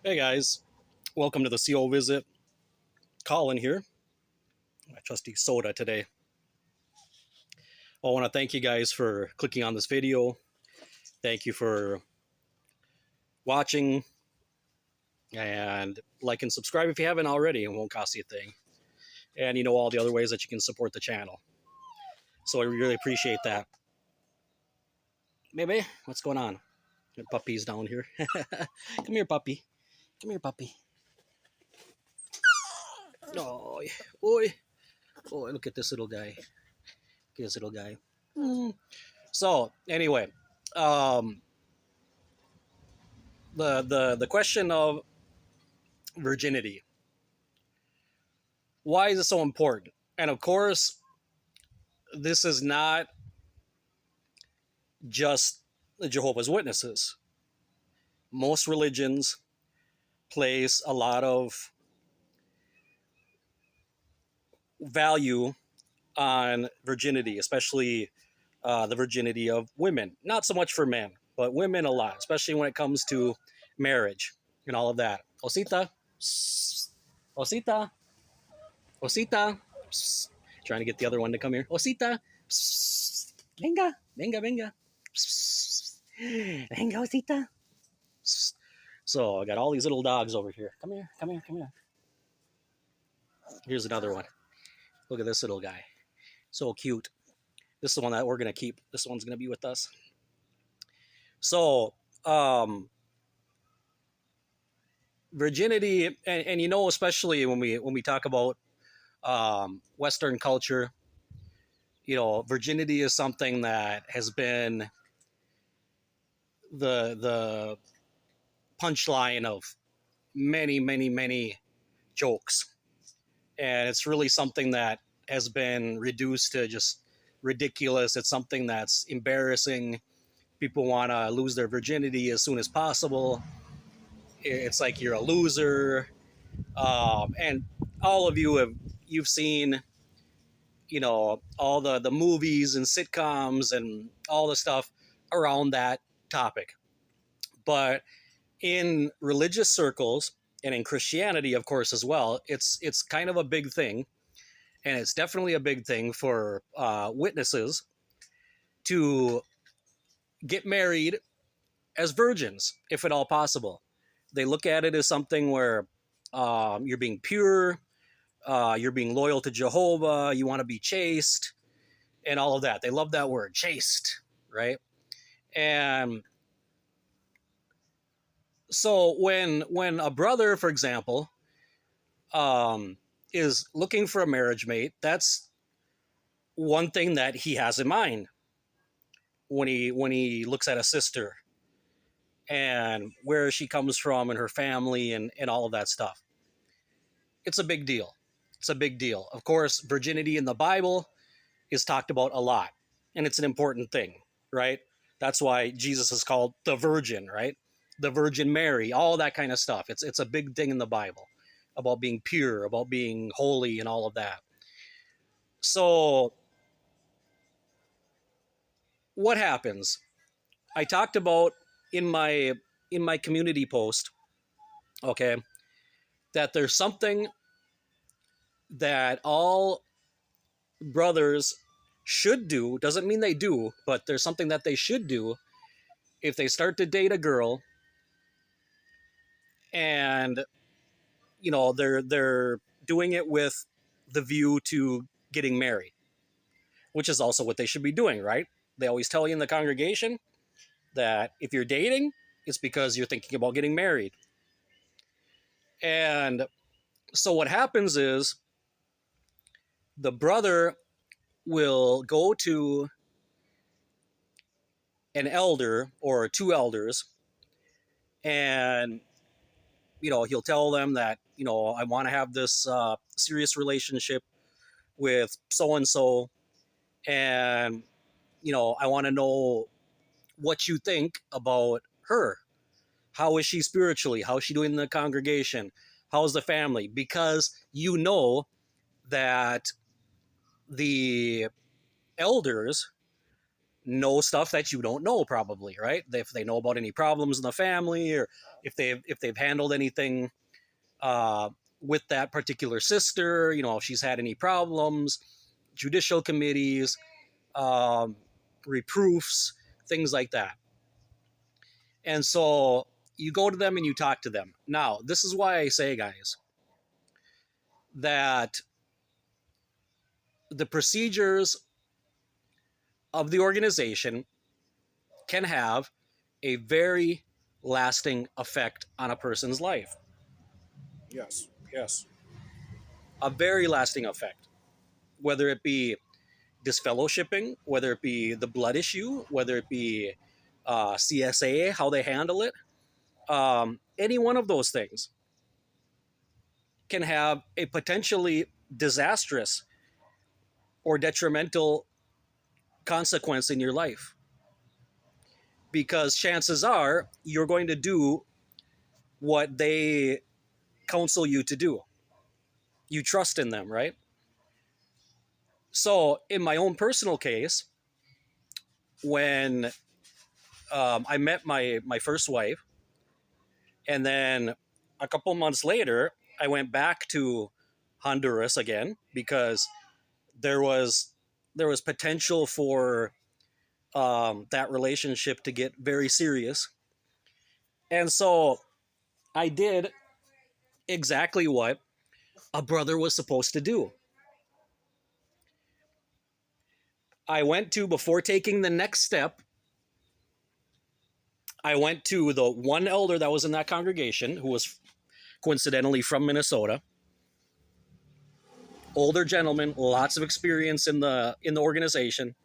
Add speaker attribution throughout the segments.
Speaker 1: Hey guys, welcome to the CO visit. Colin here, my trusty soda today. I want to thank you guys for clicking on this video. Thank you for watching and like and subscribe if you haven't already. It won't cost you a thing. And you know all the other ways that you can support the channel. So I really appreciate that. Maybe, what's going on? The puppy's down here. Come here, puppy. Come here, puppy. Oh, oi. Oh, look at this little guy. Look at this little guy. So anyway, the question of virginity. Why is it so important? And of course, this is not just the Jehovah's Witnesses. Most religions place a lot of value on virginity, especially the virginity of women. Not so much for men, but women a lot, especially when it comes to marriage and all of that. Osita, Osita, Osita. Trying to get the other one to come here. Osita, venga, venga, venga. Venga, Osita. So I got all these little dogs over here. Come here, come here, come here. Here's another one. Look at this little guy. So cute. This is the one that we're going to keep. This one's going to be with us. So, virginity, and you know, especially when we talk about Western culture, you know, virginity is something that has been the punchline of many jokes, and it's really something that has been reduced to just ridiculous. It's something that's embarrassing. People want to lose their virginity as soon as possible. It's like you're a loser, and all of you've seen, you know, all the movies and sitcoms and all the stuff around that topic. But in religious circles and in Christianity, of course, as well, it's kind of a big thing, and it's definitely a big thing for witnesses to get married as virgins, if at all possible. They look at it as something where you're being pure, you're being loyal to Jehovah, you want to be chaste, and all of that. They love that word, chaste, right? And so when a brother, for example, is looking for a marriage mate, that's one thing that he has in mind when he looks at a sister and where she comes from and her family and all of that stuff. It's a big deal. It's a big deal. Of course, virginity in the Bible is talked about a lot, and it's an important thing, right? That's why Jesus is called the Virgin, right? The Virgin Mary, all that kind of stuff. It's a big thing in the Bible about being pure, about being holy, and all of that. So what happens? I talked about in my community post, okay, that there's something that all brothers should do. Doesn't mean they do, but there's something that they should do if they start to date a girl and, you know, they're doing it with the view to getting married, which is also what they should be doing, right? They always tell you in the congregation that if you're dating, it's because you're thinking about getting married. And so what happens is the brother will go to an elder or two elders, and, you know, he'll tell them that, you know, I want to have this serious relationship with so-and-so, and, you know, I want to know what you think about her. How is she spiritually? How is she doing in the congregation? How's the family? Because you know that the elders know stuff that you don't know, probably, right? If they know about any problems in the family, or if they've handled anything uh, with that particular sister, if she's had any problems, judicial committees, um, reproofs, things like that. And so you go to them and you talk to them. Now, this is why I say, guys, that the procedures of the organization can have a very lasting effect on a person's life.
Speaker 2: Yes. Yes.
Speaker 1: A very lasting effect, whether it be disfellowshipping, whether it be the blood issue, whether it be CSA, how they handle it. Any one of those things can have a potentially disastrous or detrimental consequence in your life, because chances are you're going to do what they counsel you to do. You trust in them, right? So in my own personal case, when I met my first wife, and then a couple months later I went back to Honduras again, because there was potential for that relationship to get very serious. And so I did exactly what a brother was supposed to do. I went to, before taking the next step, I went to the one elder that was in that congregation, who was coincidentally from Minnesota. Older gentleman, lots of experience in the organization,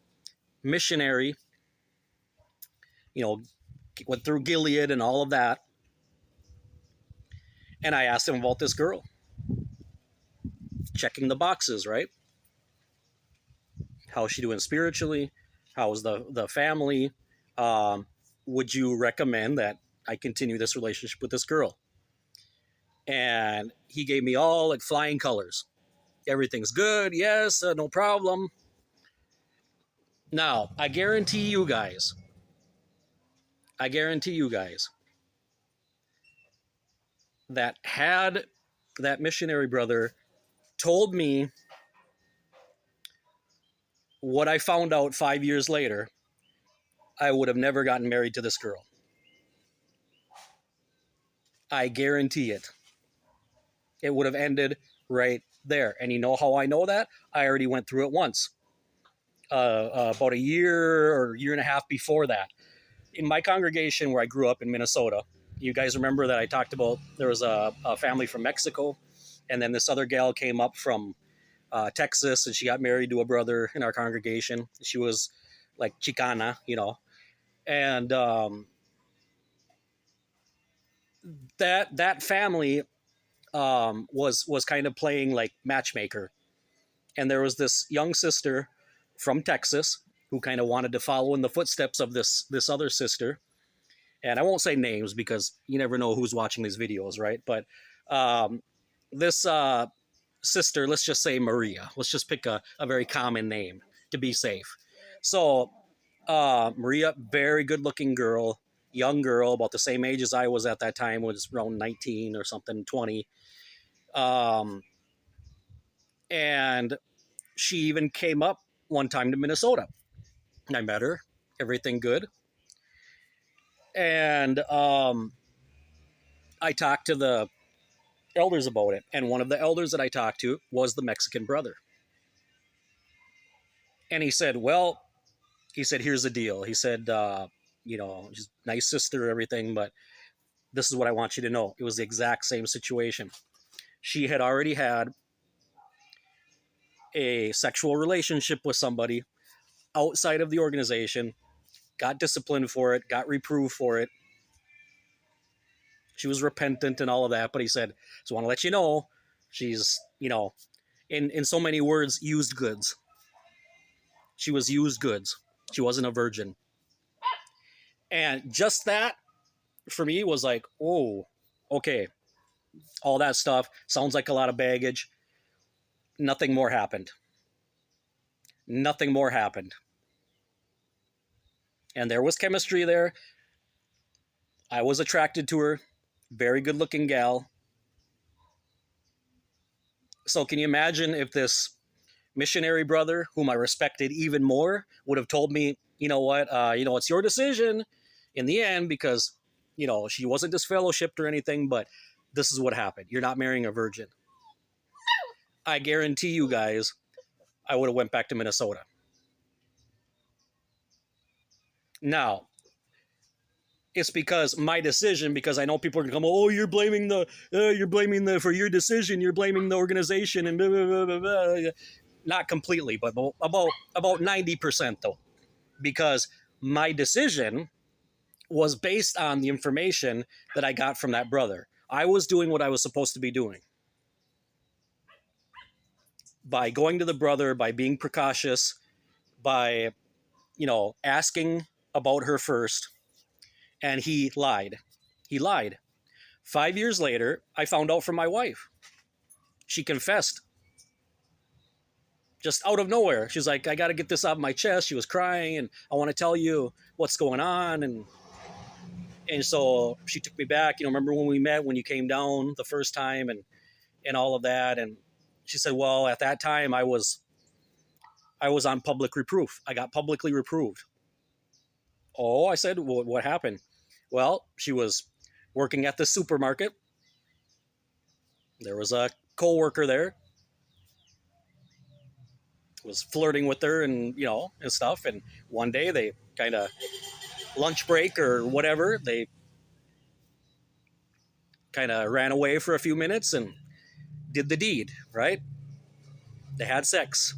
Speaker 1: missionary, went through Gilead and all of that. And I asked him about this girl, checking the boxes, right? How's she doing spiritually? How's the family? Would you recommend that I continue this relationship with this girl? And he gave me all like flying colors. Everything's good. Yes, no problem. Now, I guarantee you guys, that had that missionary brother told me what I found out 5 years later, I would have never gotten married to this girl. I guarantee it. It would have ended right there. And you know how I know that? I already went through it once. About a year or year and a half before that. In my congregation where I grew up in Minnesota, you guys remember that I talked about there was a family from Mexico, and then this other gal came up from Texas, and she got married to a brother in our congregation. She was like Chicana, and that family was kind of playing like matchmaker. And there was this young sister from Texas who kind of wanted to follow in the footsteps of this other sister. And I won't say names because you never know who's watching these videos, right? But this sister, let's just say Maria. Let's just pick a very common name to be safe. So Maria, very good looking girl, young girl, about the same age as I was at that time, was around 19 or something, 20. And she even came up one time to Minnesota. I met her, everything good. And I talked to the elders about it. And one of the elders that I talked to was the Mexican brother. And he said, here's the deal. He said, she's a nice sister, everything, but this is what I want you to know. It was the exact same situation. She had already had a sexual relationship with somebody outside of the organization, got disciplined for it, got reproved for it. She was repentant and all of that, but he said, just want to let you know, she's, in so many words, used goods. She was used goods. She wasn't a virgin. And just that, for me, was like, oh, okay. All that stuff sounds like a lot of baggage. Nothing more happened. And there was chemistry there. I was attracted to her. Very good looking gal. So can you imagine if this missionary brother, whom I respected even more, would have told me, you know what, it's your decision in the end, because, she wasn't disfellowshipped or anything, but this is what happened. You're not marrying a virgin. I guarantee you guys, I would have went back to Minnesota. Now, it's because my decision, because I know people are gonna come, oh, you're blaming the for your decision, you're blaming the organization and blah, blah, blah, blah, blah. Not completely, but about 90% though, because my decision was based on the information that I got from that brother. I was doing what I was supposed to be doing by going to the brother, by being precautious, by asking about her first, and he lied. He lied. 5 years later, I found out from my wife. She confessed. Just out of nowhere. She's like, I got to get this off my chest. She was crying, and I want to tell you what's going on. And so she took me back. Remember when we met, when you came down the first time and all of that. And she said, well, at that time I was on public reproof. I got publicly reproved. Oh, I said, well, what happened? Well, she was working at the supermarket. There was a coworker there, was flirting with her and stuff. And one day they kind of lunch break or whatever, they kind of ran away for a few minutes and did the deed, right? They had sex.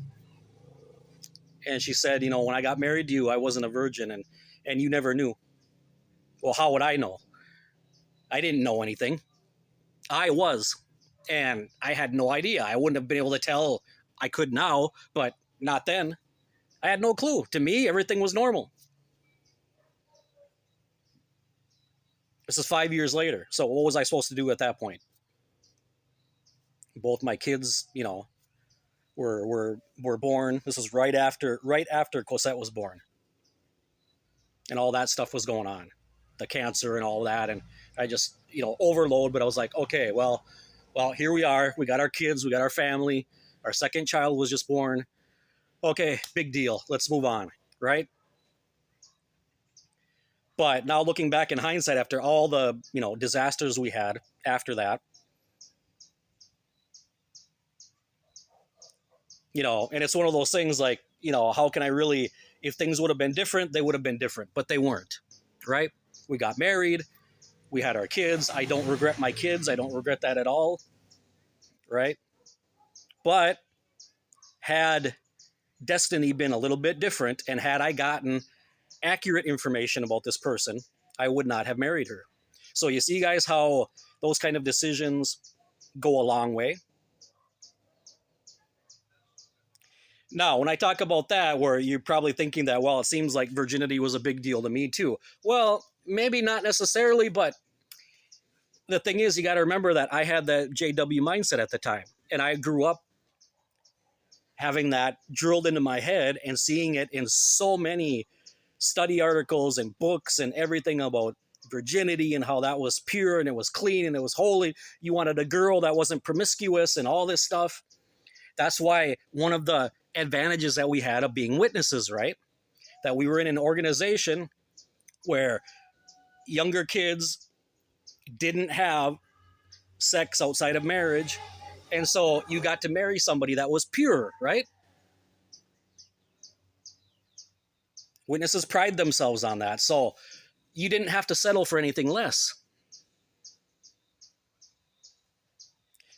Speaker 1: And she said, when I got married to you, I wasn't a virgin, and you never knew. Well, how would I know? I didn't know anything. I was, and I had no idea. I wouldn't have been able to tell. I could now, but not then. I had no clue. To me, everything was normal. This is 5 years later. So what was I supposed to do at that point? Both my kids, were born. This was right after Cosette was born. And all that stuff was going on. The cancer and all that. And I just, overload. But I was like, okay, well, here we are. We got our kids. We got our family. Our second child was just born. Okay, big deal. Let's move on, right? But now looking back in hindsight, after all the, disasters we had after that, and it's one of those things like, how can I really, if things would have been different, they would have been different, but they weren't, right? We got married. We had our kids. I don't regret my kids. I don't regret that at all, right? But had destiny been a little bit different, and had I gotten accurate information about this person, I would not have married her. So you see, guys, how those kind of decisions go a long way. Now, when I talk about that, where you're probably thinking that, well, it seems like virginity was a big deal to me too. Well, maybe not necessarily, but the thing is, you got to remember that I had that JW mindset at the time, and I grew up having that drilled into my head and seeing it in so many study articles and books and everything about virginity and how that was pure and it was clean and it was holy. You wanted a girl that wasn't promiscuous and all this stuff. That's why one of the advantages that we had of being witnesses, right? That we were in an organization where younger kids didn't have sex outside of marriage. And so you got to marry somebody that was pure, right? Witnesses pride themselves on that. So you didn't have to settle for anything less.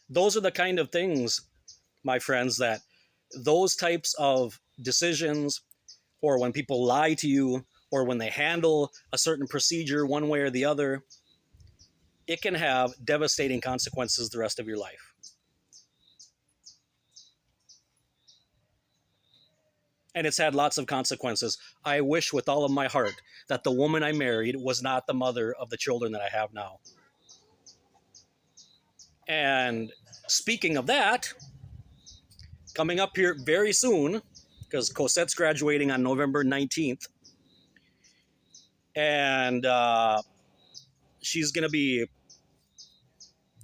Speaker 1: Those are the kind of things, my friends, that those types of decisions, or when people lie to you, or when they handle a certain procedure one way or the other, it can have devastating consequences the rest of your life. And it's had lots of consequences. I wish with all of my heart that the woman I married was not the mother of the children that I have now. And speaking of that, coming up here very soon, because Cosette's graduating on November 19th, and she's gonna be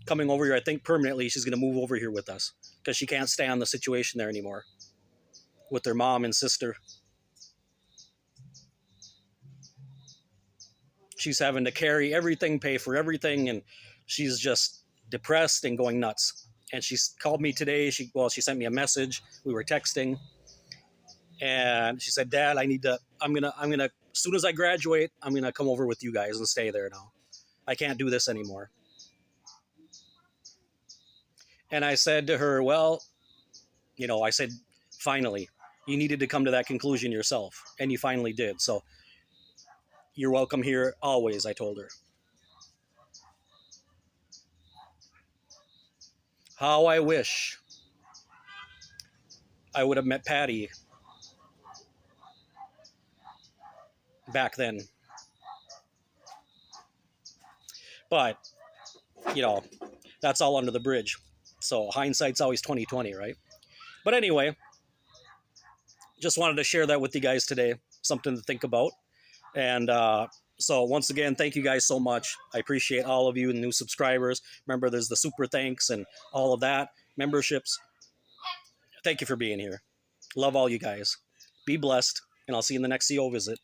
Speaker 1: coming over here. I think permanently. She's gonna move over here with us because she can't stand the situation there anymore with her mom and sister. She's having to carry everything, pay for everything, and she's just depressed and going nuts. And she called me today. She sent me a message. We were texting, and she said, "Dad, I'm gonna, as soon as I graduate, I'm gonna come over with you guys and stay there now. I can't do this anymore." And I said to her, "Well, I said, finally, you needed to come to that conclusion yourself, and you finally did. So you're welcome here always," I told her. How I wish I would have met Patty back then. But, that's all under the bridge. So hindsight's always 2020, right? But anyway, just wanted to share that with you guys today. Something to think about. And so once again, thank you guys so much. I appreciate all of you and new subscribers. Remember, there's the super thanks and all of that. Memberships. Thank you for being here. Love all you guys. Be blessed, and I'll see you in the next CO visit.